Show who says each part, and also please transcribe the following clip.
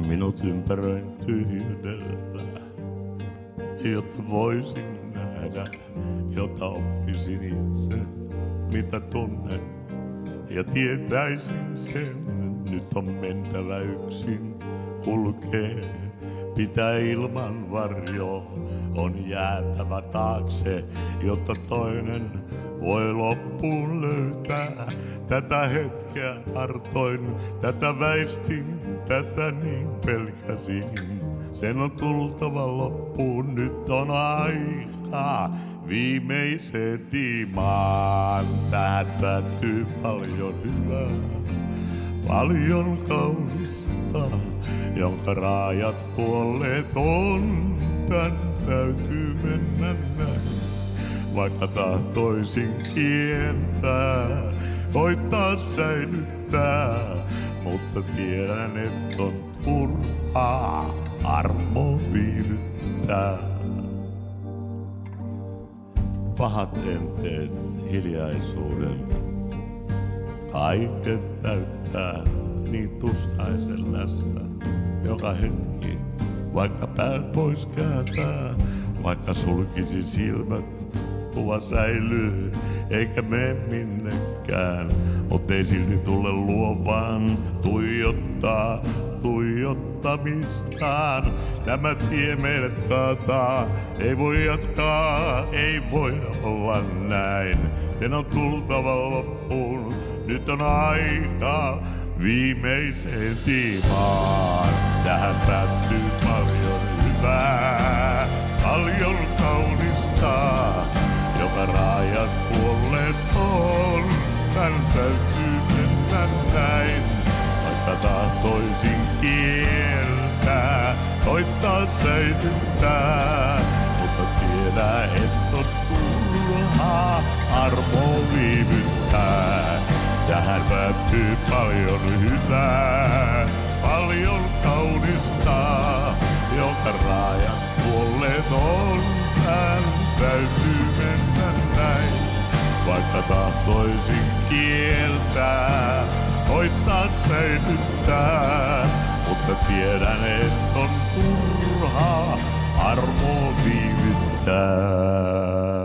Speaker 1: minut ympäröin tyhjyydellä, jotta voisin nähdä, jotta oppisin itse, mitä tunnen, ja tietäisin sen. Nyt on mentävä yksin, kulkee, pitää ilman varjoa, on jäätävä taakse, jotta toinen voi loppuun löytää. Tätä hetkeä hartoin, tätä väistin, tätä niin pelkäsin. Sen on tultava loppuun, nyt on aika viimeiseen tiimaan. Tähän päättyy paljon hyvää, paljon kaunista, jonka raajat kuolleet on. Tän täytyy mennä näin, vaikka tahtoisin kieltää, koittaa säilyttää, mutta tiedän, et on turhaa armo viivyttää. Pahat enteet hiljaisuuden kaiken täyttää, niin tuskaisen läsnä joka hetki, vaikka päät pois kääntää, vaikka sulkisi silmät, kuva säilyy eikä mene minnekään, mut ei silti tule luovaan tuijottamistaan. Tämä tie meidät kaataa, ei voi jatkaa, ei voi olla näin. Sen on tultava loppuun, nyt on aika viimeiseen tiimaan. Tähän päättyy paljon hyvää, paljon kaunista, joka raajat kuolleet on. Tän täytyy mennä näin, vaikka tahtoisin kieltää, koittaa säilyttää, mutta tiedä, et on turhaa armo viivyttää. Tähän päättyy paljon hyvää, paljon kaunista, jonka raajat kuolleet on. Tän täytyy mennä näin, vaikka tahtoisin kieltää, koittaa säilyttää, mutta tiedän, et on turhaa armo viivyttää.